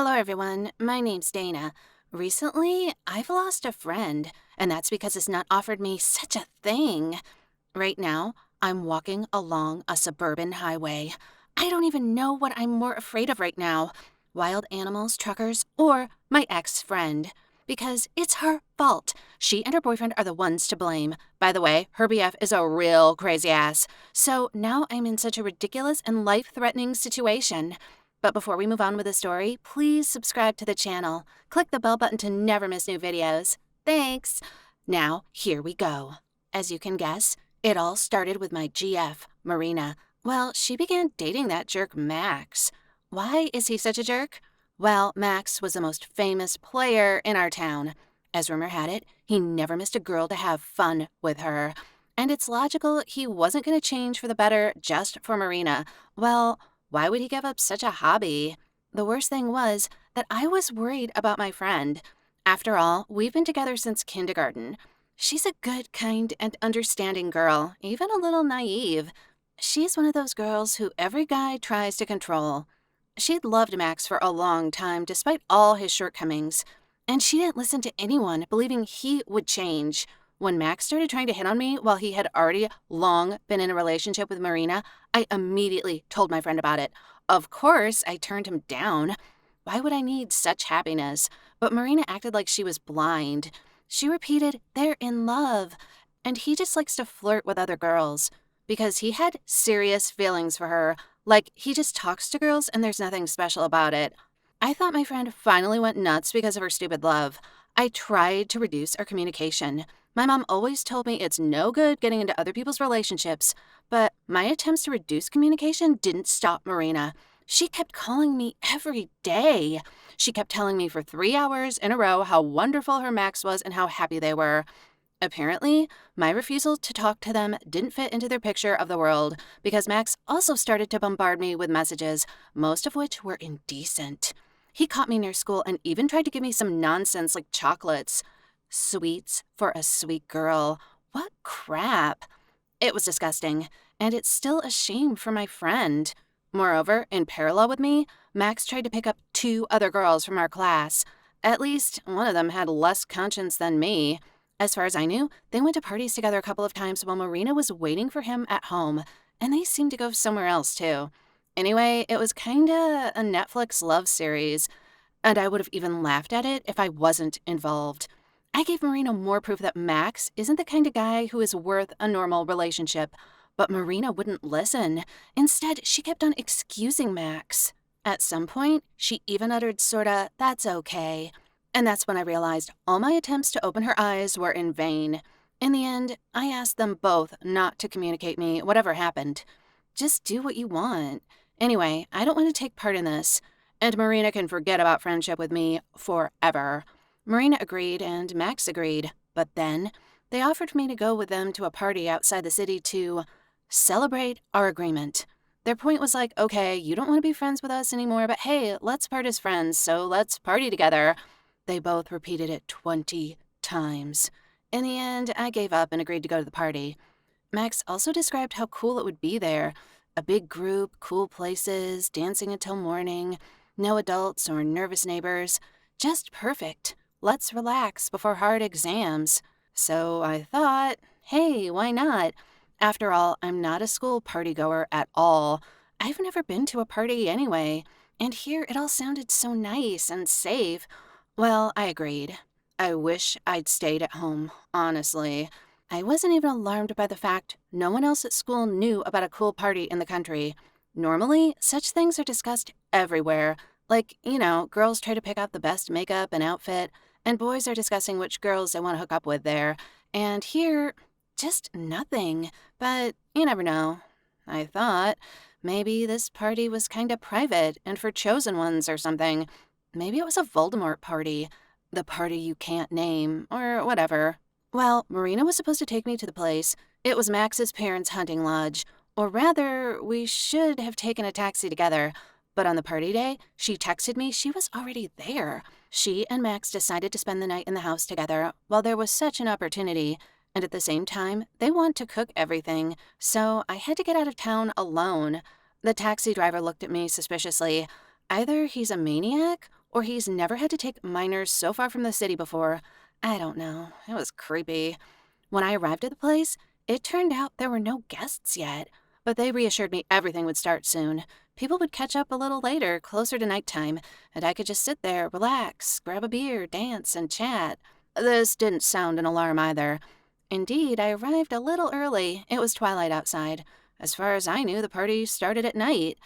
Hello, everyone. My name's Dana. Recently, I've lost a friend, and that's because it's not offered me such a thing. Right now, I'm walking along a suburban highway. I don't even know what I'm more afraid of right now: wild animals, truckers, or my ex friend. Because it's her fault. She and her boyfriend are the ones to blame. By the way, her BF is a real crazy ass. So now I'm in such a ridiculous and life threatening situation. But before we move on with the story, please subscribe to the channel. Click the bell button to never miss new videos. Thanks! Now, here we go. As you can guess, it all started with my GF, Marina. Well, she began dating that jerk Max. Why is he such a jerk? Well, Max was the most famous player in our town. As rumor had it, he never missed a girl to have fun with her. And it's logical he wasn't going to change for the better just for Marina. Well, why would he give up such a hobby? The worst thing was that I was worried about my friend. After all, we've been together since kindergarten. She's a good, kind, and understanding girl, even a little naive. She's one of those girls who every guy tries to control. She'd loved Max for a long time, despite all his shortcomings. And she didn't listen to anyone, believing he would change. When Max started trying to hit on me while he had already long been in a relationship with Marina, I immediately told my friend about it. Of course, I turned him down. Why would I need such happiness? But Marina acted like she was blind. She repeated, "They're in love." And he just likes to flirt with other girls. Because he had serious feelings for her. Like, he just talks to girls and there's nothing special about it. I thought my friend finally went nuts because of her stupid love. I tried to reduce our communication. My mom always told me it's no good getting into other people's relationships, but my attempts to reduce communication didn't stop Marina. She kept calling me every day. She kept telling me for 3 hours in a row how wonderful her Max was and how happy they were. Apparently, my refusal to talk to them didn't fit into their picture of the world because Max also started to bombard me with messages, most of which were indecent. He caught me near school and even tried to give me some nonsense like chocolates. Sweets for a sweet girl. What crap. It was disgusting, and it's still a shame for my friend. Moreover, in parallel with me, Max tried to pick up 2 other girls from our class. At least one of them had less conscience than me. As far as I knew, they went to parties together a couple of times while Marina was waiting for him at home, and they seemed to go somewhere else too. Anyway, it was kinda a Netflix love series, and I would have even laughed at it if I wasn't involved. I gave Marina more proof that Max isn't the kind of guy who is worth a normal relationship, but Marina wouldn't listen. Instead, she kept on excusing Max. At some point, she even uttered sorta, "That's okay." And that's when I realized all my attempts to open her eyes were in vain. In the end, I asked them both not to communicate me, whatever happened. Just do what you want. Anyway, I don't want to take part in this. And Marina can forget about friendship with me forever. Marina agreed and Max agreed. But then, they offered me to go with them to a party outside the city to celebrate our agreement. Their point was like, okay, you don't want to be friends with us anymore, but hey, let's part as friends, so let's party together. They both repeated it 20 times. In the end, I gave up and agreed to go to the party. Max also described how cool it would be there. A big group, cool places, dancing until morning, no adults or nervous neighbors. Just perfect. Let's relax before hard exams. So I thought, hey, why not? After all, I'm not a school party goer at all. I've never been to a party anyway. And here it all sounded so nice and safe. Well, I agreed. I wish I'd stayed at home, honestly. I wasn't even alarmed by the fact no one else at school knew about a cool party in the country. Normally, such things are discussed everywhere. Like, girls try to pick out the best makeup and outfit, and boys are discussing which girls they want to hook up with there. And here, just nothing. But you never know. I thought maybe this party was kinda private and for chosen ones or something. Maybe it was a Voldemort party. The party you can't name, or whatever. Well, Marina was supposed to take me to the place. It was Max's parents' hunting lodge. Or rather, we should have taken a taxi together. But on the party day, she texted me she was already there. She and Max decided to spend the night in the house together while there was such an opportunity. And at the same time, they want to cook everything. So I had to get out of town alone. The taxi driver looked at me suspiciously. Either he's a maniac or he's never had to take minors so far from the city before. I don't know. It was creepy. When I arrived at the place, it turned out there were no guests yet, but they reassured me everything would start soon. People would catch up a little later, closer to nighttime, and I could just sit there, relax, grab a beer, dance, and chat. This didn't sound an alarm either. Indeed, I arrived a little early. It was twilight outside. As far as I knew, the party started at night.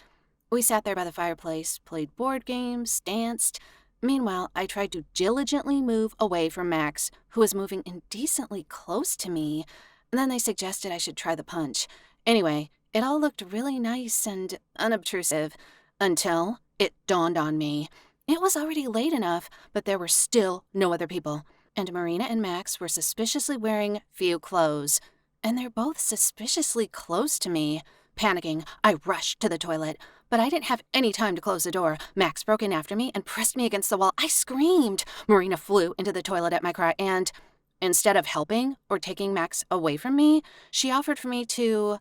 We sat there by the fireplace, played board games, danced. Meanwhile, I tried to diligently move away from Max, who was moving indecently close to me. Then they suggested I should try the punch. Anyway, it all looked really nice and unobtrusive until it dawned on me. It was already late enough, but there were still no other people, and Marina and Max were suspiciously wearing few clothes. And they're both suspiciously close to me. Panicking, I rushed to the toilet, but I didn't have any time to close the door. Max broke in after me and pressed me against the wall. I screamed. Marina flew into the toilet at my cry, and instead of helping or taking Max away from me, she offered for me to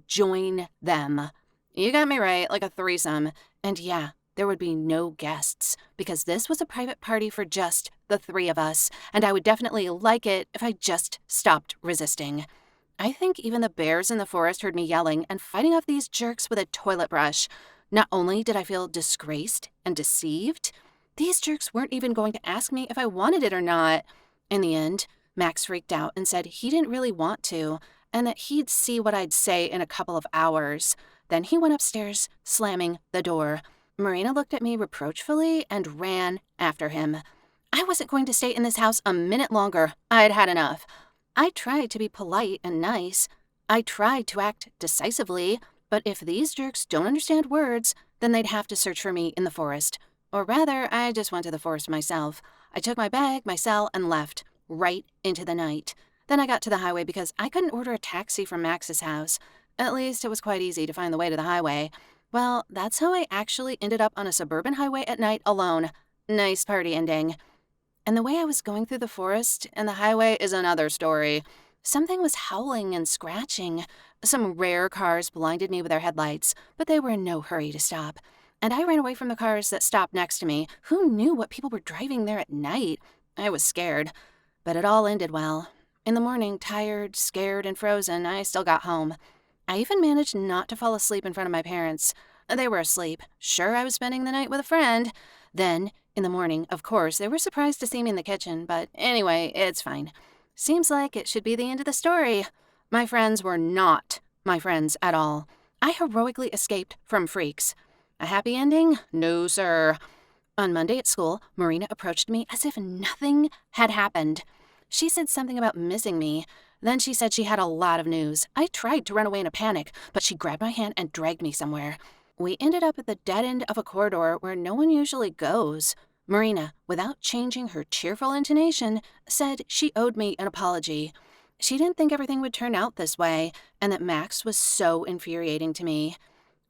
join them. You got me right, like a threesome. And yeah, there would be no guests, because this was a private party for just the three of us, and I would definitely like it if I just stopped resisting. I think even the bears in the forest heard me yelling and fighting off these jerks with a toilet brush. Not only did I feel disgraced and deceived, these jerks weren't even going to ask me if I wanted it or not. In the end, Max freaked out and said he didn't really want to, and that he'd see what I'd say in a couple of hours. Then he went upstairs, slamming the door. Marina looked at me reproachfully and ran after him. I wasn't going to stay in this house a minute longer. I'd had enough. I tried to be polite and nice. I tried to act decisively, but if these jerks don't understand words, then they'd have to search for me in the forest. Or rather, I just went to the forest myself. I took my bag, my cell, and left, right into the night. Then I got to the highway because I couldn't order a taxi from Max's house. At least it was quite easy to find the way to the highway. Well, that's how I actually ended up on a suburban highway at night alone. Nice party ending. And the way I was going through the forest and the highway is another story. Something was howling and scratching. Some rare cars blinded me with their headlights, but they were in no hurry to stop. And I ran away from the cars that stopped next to me. Who knew what people were driving there at night? I was scared. But it all ended well. In the morning, tired, scared, and frozen, I still got home. I even managed not to fall asleep in front of my parents. They were asleep. Sure, I was spending the night with a friend. Then, in the morning, of course, they were surprised to see me in the kitchen, but anyway, it's fine. Seems like it should be the end of the story. My friends were not my friends at all. I heroically escaped from freaks. A happy ending? No, sir. On Monday at school, Marina approached me as if nothing had happened. She said something about missing me. Then she said she had a lot of news. I tried to run away in a panic, but she grabbed my hand and dragged me somewhere. We ended up at the dead end of a corridor where no one usually goes. Marina, without changing her cheerful intonation, said she owed me an apology. She didn't think everything would turn out this way, and that Max was so infuriating to me.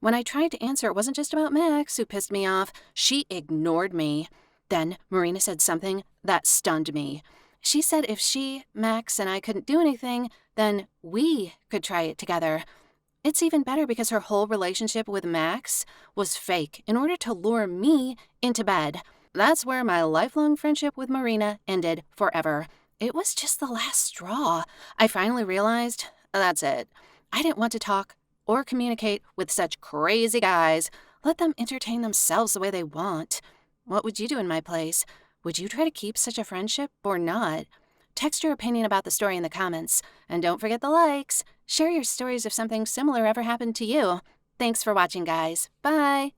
When I tried to answer, it wasn't just about Max who pissed me off. She ignored me. Then Marina said something that stunned me. She said if she, Max, and I couldn't do anything, then we could try it together. It's even better because her whole relationship with Max was fake in order to lure me into bed. That's where my lifelong friendship with Marina ended forever. It was just the last straw. I finally realized that's it. I didn't want to talk or communicate with such crazy guys. Let them entertain themselves the way they want. What would you do in my place? Would you try to keep such a friendship or not? Text your opinion about the story in the comments. And don't forget the likes. Share your stories if something similar ever happened to you. Thanks for watching, guys. Bye!